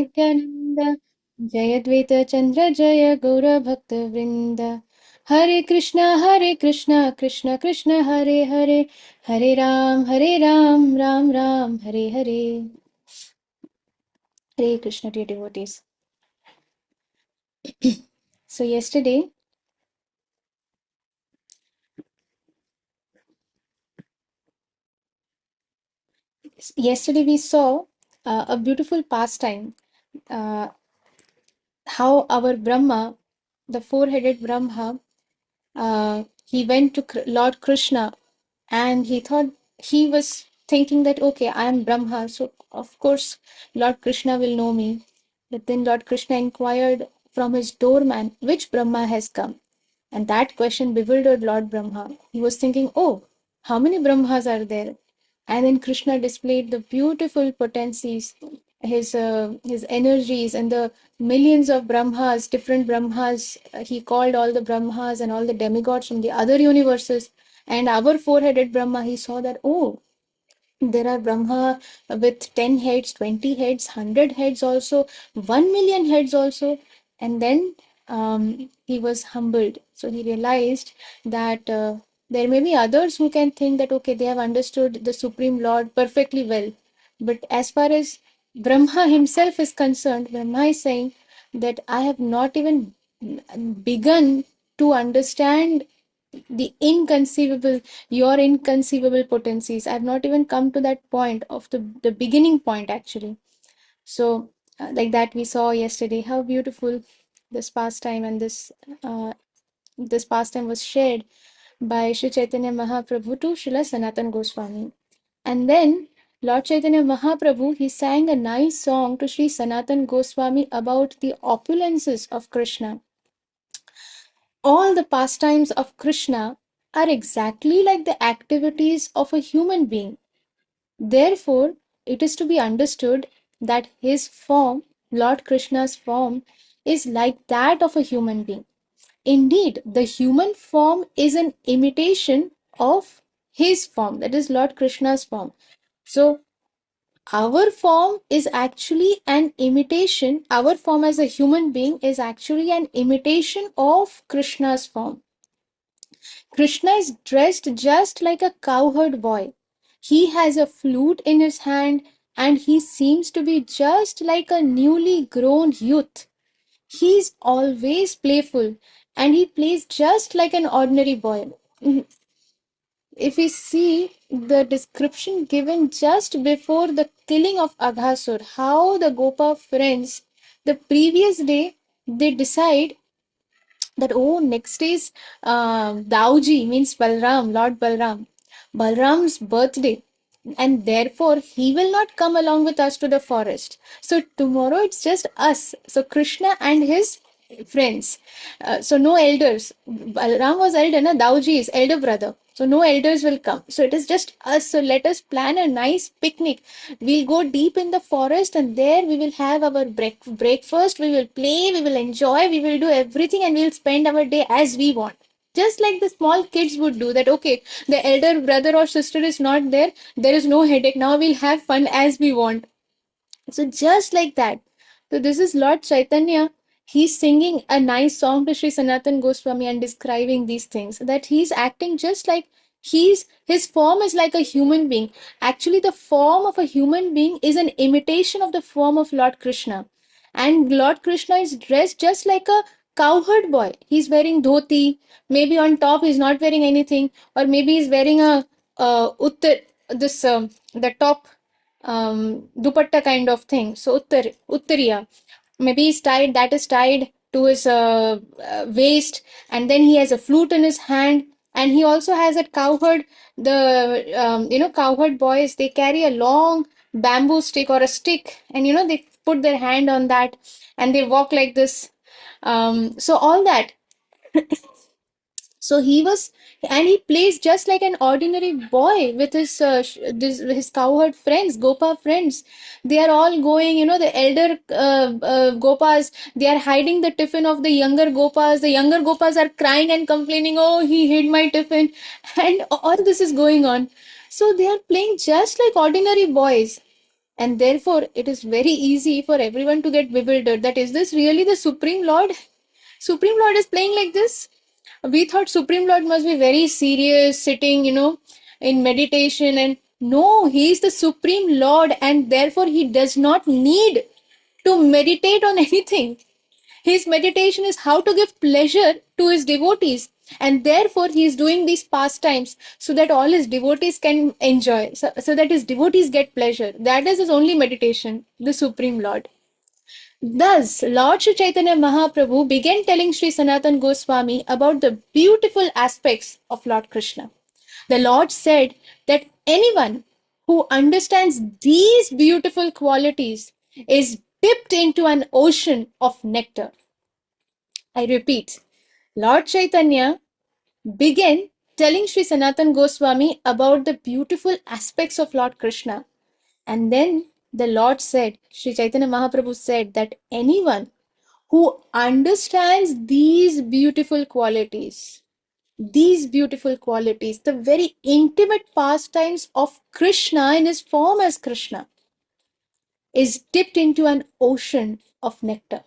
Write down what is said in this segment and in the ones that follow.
Nityananda, Jaya Dvaita Chandra Jaya Gaura Bhakta Vrinda. Hare Krishna, Krishna Krishna, Hare Hare, Hare Ram, Ram Ram, Hare Hare. Hare Krishna, dear devotees. So yesterday we saw a beautiful pastime. Uh, how our Brahma, the four-headed Brahma, he went to Lord Krishna, and he thought, he was thinking that, okay, I am Brahma, so of course Lord Krishna will know me. But then Lord Krishna inquired from his doorman, which Brahma has come? And that question bewildered Lord Brahma. He was thinking, oh, how many Brahmas are there? And then Krishna displayed the beautiful potencies, his energies, and the millions of Brahmas, different Brahmas. He called all the Brahmas and all the demigods from the other universes. And our four-headed Brahma, he saw that, oh, there are Brahma with 10 heads, 20 heads, 100 heads also, 1 million heads also. And then he was humbled. So he realized that there may be others who can think that, okay, they have understood the Supreme Lord perfectly well. But as far as Brahma himself is concerned, Brahma is saying that I have not even begun to understand the inconceivable, your inconceivable potencies. I've not even come to that point of the beginning point, actually. So like that we saw yesterday how beautiful this pastime, and this pastime was shared by Sri Chaitanya Mahaprabhu to Srila Sanatan Goswami. And then Lord Chaitanya Mahaprabhu, he sang a nice song to Sri Sanatan Goswami about the opulences of Krishna. All the pastimes of Krishna are exactly like the activities of a human being. Therefore, it is to be understood that his form, Lord Krishna's form, is like that of a human being. Indeed, the human form is an imitation of his form, that is Lord Krishna's form. So, our form is actually an imitation, our form as a human being is actually an imitation of Krishna's form. Krishna is dressed just like a cowherd boy. He has a flute in his hand, and he seems to be just like a newly grown youth. He is always playful, and he plays just like an ordinary boy. If we see the description given just before the killing of Aghasur, how the Gopa friends, the previous day, they decide that, oh, next is Dauji, means Balram, Lord Balram, Balram's birthday, and therefore he will not come along with us to the forest. So tomorrow it's just us, so Krishna and his friends. So no elders. Balram was elder, na? Dauji is elder brother. So no elders will come. So it is just us. So let us plan a nice picnic. We'll go deep in the forest, and there we will have our breakfast. We will play, we will enjoy, we will do everything, and we'll spend our day as we want. Just like the small kids would do that. Okay, the elder brother or sister is not there. There is no headache. Now we'll have fun as we want. So just like that. So this is Lord Chaitanya. He's singing a nice song to Sri Sanatan Goswami and describing these things. That he's acting just like his form is like a human being. Actually, the form of a human being is an imitation of the form of Lord Krishna. And Lord Krishna is dressed just like a cowherd boy. He's wearing dhoti. Maybe on top he's not wearing anything, or maybe he's wearing a uttar, this the top dupatta kind of thing. So uttariya, maybe he's tied, that is tied to his waist, and then he has a flute in his hand, and he also has a cowherd. The cowherd boys, they carry a long bamboo stick or a stick, and they put their hand on that, and they walk like this. So all that. So he was, and he plays just like an ordinary boy with his cowherd friends, Gopa friends. They are all going, the elder Gopas, they are hiding the tiffin of the younger Gopas. The younger Gopas are crying and complaining, oh, he hid my tiffin. And all this is going on. So they are playing just like ordinary boys. And therefore, it is very easy for everyone to get bewildered that is this really the Supreme Lord? Supreme Lord is playing like this? We thought Supreme Lord must be very serious, sitting, in meditation. And no, he is the Supreme Lord, and therefore he does not need to meditate on anything. His meditation is how to give pleasure to his devotees. And therefore, he is doing these pastimes so that all his devotees can enjoy, so that his devotees get pleasure. That is his only meditation, the Supreme Lord. Thus, Lord Sri Chaitanya Mahaprabhu began telling Sri Sanatan Goswami about the beautiful aspects of Lord Krishna. The Lord said that anyone who understands these beautiful qualities is dipped into an ocean of nectar. I repeat, Lord Chaitanya began telling Sri Sanatan Goswami about the beautiful aspects of Lord Krishna. And then the Lord said, Sri Chaitanya Mahaprabhu said that anyone who understands these beautiful qualities, the very intimate pastimes of Krishna in his form as Krishna, is dipped into an ocean of nectar.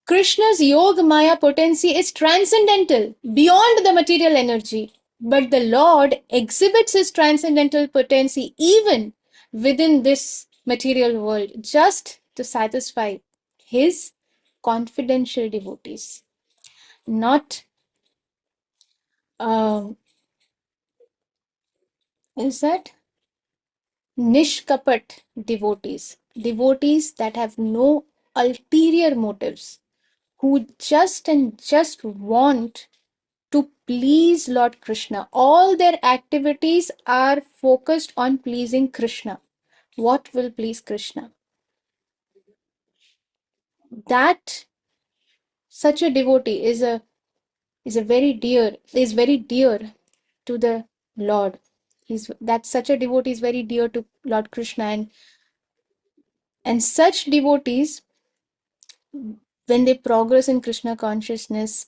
Krishna's Yoga Maya potency is transcendental, beyond the material energy. But the Lord exhibits his transcendental potency even within this material world, just to satisfy his confidential devotees, not is that nishkapat devotees that have no ulterior motives, who just want to please Lord Krishna. All their activities are focused on pleasing Krishna. What will please Krishna? That such a devotee is very dear to the Lord. That such a devotee is very dear to Lord Krishna, and such devotees, when they progress in Krishna consciousness,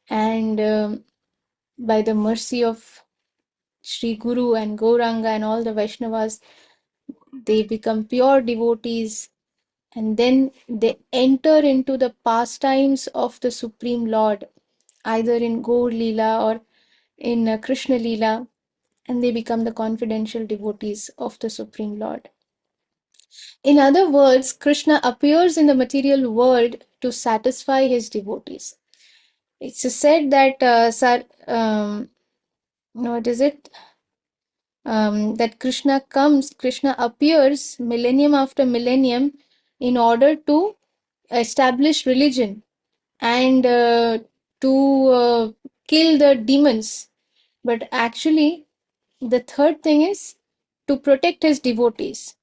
and by the mercy of Sri Guru and Gauranga and all the Vaishnavas, they become pure devotees, and then they enter into the pastimes of the Supreme Lord, either in Gaur Leela or in Krishna Leela, and they become the confidential devotees of the Supreme Lord. In other words, Krishna appears in the material world to satisfy his devotees. It's said that, what is it? That Krishna appears millennium after millennium in order to establish religion and to kill the demons. But actually, the third thing is to protect his devotees.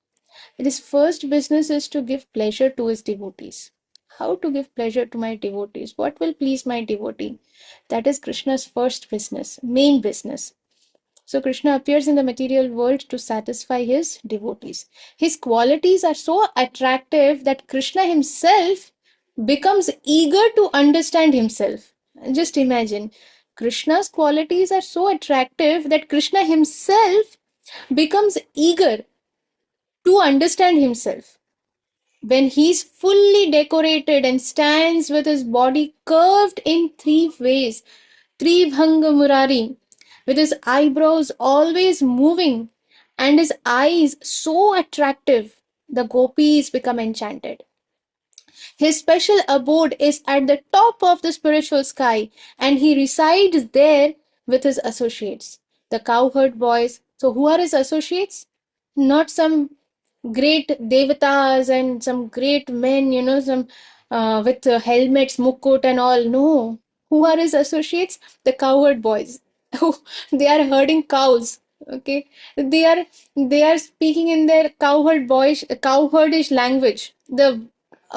His first business is to give pleasure to his devotees. How to give pleasure to my devotees? What will please my devotee? That is Krishna's first business, main business. So Krishna appears in the material world to satisfy his devotees. His qualities are so attractive that Krishna himself becomes eager to understand himself. Just imagine, Krishna's qualities are so attractive that Krishna himself becomes eager to understand himself. When he's fully decorated and stands with his body curved in three ways, Tribhanga Murari, with his eyebrows always moving and his eyes so attractive, the gopis become enchanted. His special abode is at the top of the spiritual sky, and he resides there with his associates, the cowherd boys. So, who are his associates? Not some great devatas and some great men, some with helmets, mukkut, and all. No. Who are his associates? The cowherd boys. They are herding cows. Okay, they are speaking in their cowherdish language, the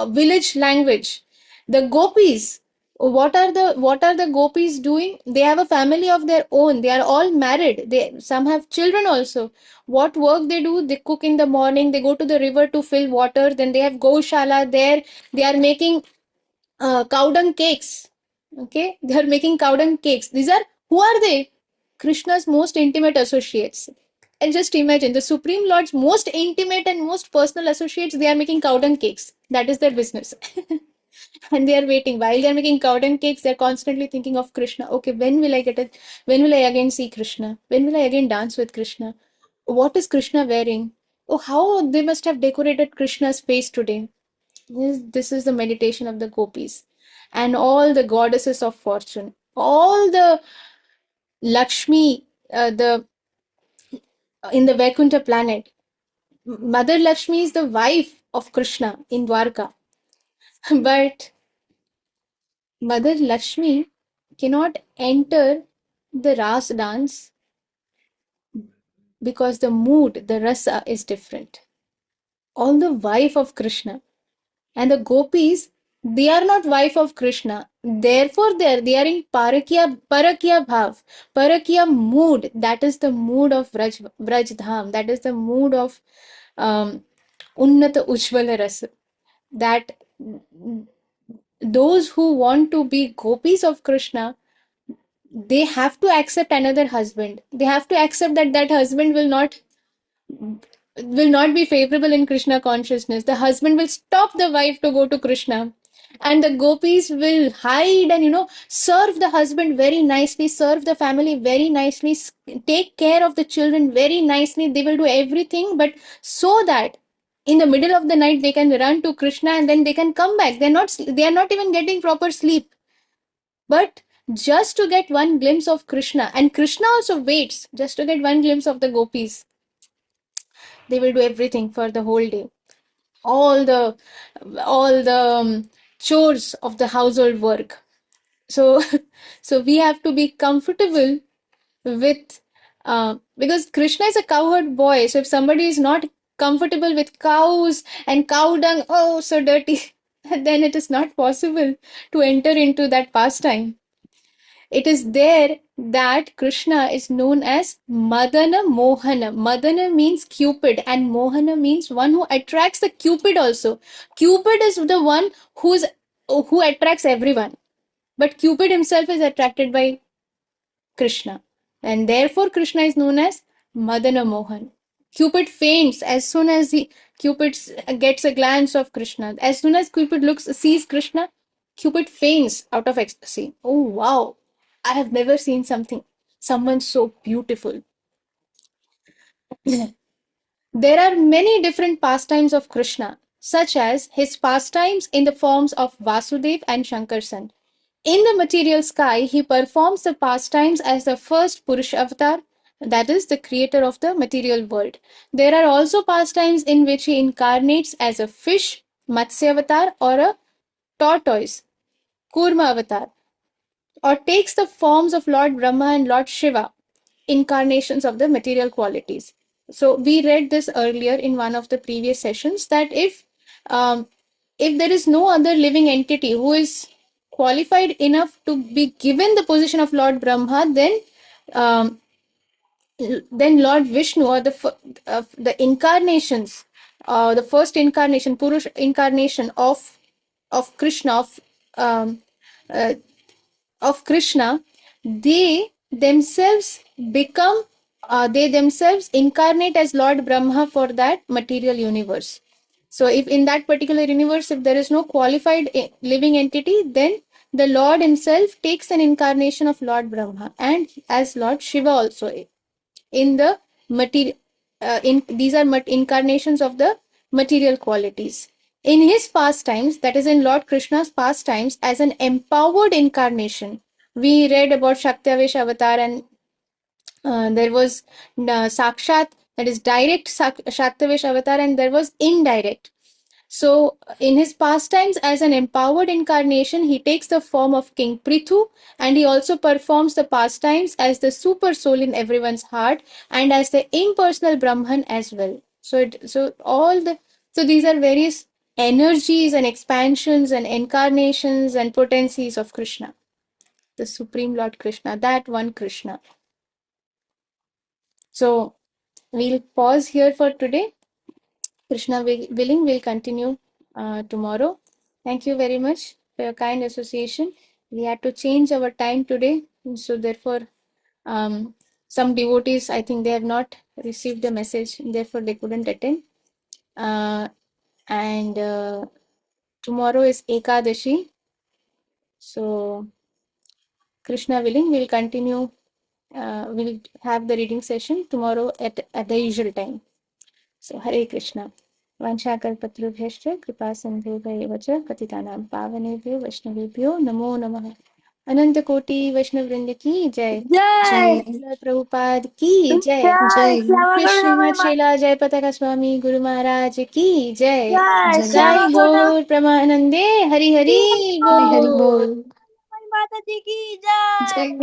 village language. The gopis, what are the gopis doing? They have a family of their own. They are all married. Some have children also. What work they do? They cook in the morning. They go to the river to fill water. Then they have Goshala there. They are making cow dung cakes. Okay, they are making cow dung cakes. Who are they? Krishna's most intimate associates. And just imagine, the Supreme Lord's most intimate and most personal associates, they are making cow dung cakes. That is their business. And they are waiting. While they are making cow dung cakes, they are constantly thinking of Krishna. Okay, when will I get it? When will I again see Krishna? When will I again dance with Krishna? What is Krishna wearing? Oh, how they must have decorated Krishna's face today. This is the meditation of the gopis. And all the goddesses of fortune, all the Lakshmi, the in the Vaikuntha planet. Mother Lakshmi is the wife of Krishna in Dwarka. But Mother Lakshmi cannot enter the Ras dance because the mood, the rasa is different. All the wife of Krishna. And the gopis, they are not wife of Krishna. Therefore, they are in parakya bhav, parakya mood. That is the mood of Vraj Dham. That is the mood of Unnata Ujjvala Rasa. That those who want to be gopis of Krishna, they have to accept another husband. They have to accept that that husband will not be favorable in Krishna consciousness. The husband will stop the wife to go to Krishna. And the gopis will hide and, serve the husband very nicely, serve the family very nicely, take care of the children very nicely. They will do everything, but so that in the middle of the night they can run to Krishna and then they can come back. They are not even getting proper sleep. But just to get one glimpse of Krishna, and Krishna also waits just to get one glimpse of the gopis. They will do everything for the whole day. All the chores of the household work. So so we have to be comfortable with because Krishna is a cowherd boy. So if somebody is not comfortable with cows and cow dung, oh, so dirty, then it is not possible to enter into that pastime. It is there that Krishna is known as Madana Mohana. Madana means Cupid, and Mohana means one who attracts the Cupid also. Cupid is the one who attracts everyone, but Cupid himself is attracted by Krishna, and therefore Krishna is known as Madana Mohan. Cupid faints as soon as Cupid gets a glance of Krishna. As soon as Cupid sees Krishna, Cupid faints out of ecstasy. Oh wow! I have never seen someone so beautiful. There are many different pastimes of Krishna, such as his pastimes in the forms of Vasudev and Shankarsan. In the material sky, he performs the pastimes as the first Purush avatar, that is, the creator of the material world. There are also pastimes in which he incarnates as a fish, Matsya avatar, or a tortoise, Kurma avatar, or takes the forms of Lord Brahma and Lord Shiva, incarnations of the material qualities. So we read this earlier in one of the previous sessions that if there is no other living entity who is qualified enough to be given the position of Lord Brahma, um, then Lord Vishnu or the incarnations, the first incarnation, Purush incarnation of Krishna um, uh, of Krishna, they themselves they themselves incarnate as Lord Brahma for that material universe. So if in that particular universe, if there is no qualified living entity, then the Lord himself takes an incarnation of Lord Brahma and as Lord Shiva also in the material. In these are incarnations of the material qualities. In his pastimes, that is in Lord Krishna's pastimes, as an empowered incarnation, we read about Shaktavesh avatar, and there was Sakshat, that is direct Shaktavesh avatar, and there was indirect. So, in his pastimes as an empowered incarnation, he takes the form of King Prithu, and he also performs the pastimes as the super soul in everyone's heart and as the impersonal Brahman as well. So these are various energies and expansions and incarnations and potencies of Krishna, the Supreme Lord Krishna, that one Krishna. So we'll pause here for today. Krishna willing, we'll continue tomorrow. Thank you very much for your kind association. We had to change our time today, so therefore, some devotees, I think they have not received the message, therefore they couldn't attend. And tomorrow is Ekadashi. So, Krishna willing, we'll continue. We'll have the reading session tomorrow at the usual time. So, Hare Krishna. वाञ्छाकल्पतरुभ्यश्च कृपासिन्धुभ्यैव च पतितानां पावनेभ्यो वैष्णवेभ्यो नमो नमः। अनंत कोटि वैष्णव वृंद की जय। जय श्रील प्रभुपाद की जय। जय श्यामा श्री श्रीमद् करुणा श्रीला जय पताका स्वामी गुरु महाराज की जय। जय श्यामा जय करुणा गौर प्रमानंदे हरि हरि हरि बोल। बोल माता जी की जय। जय।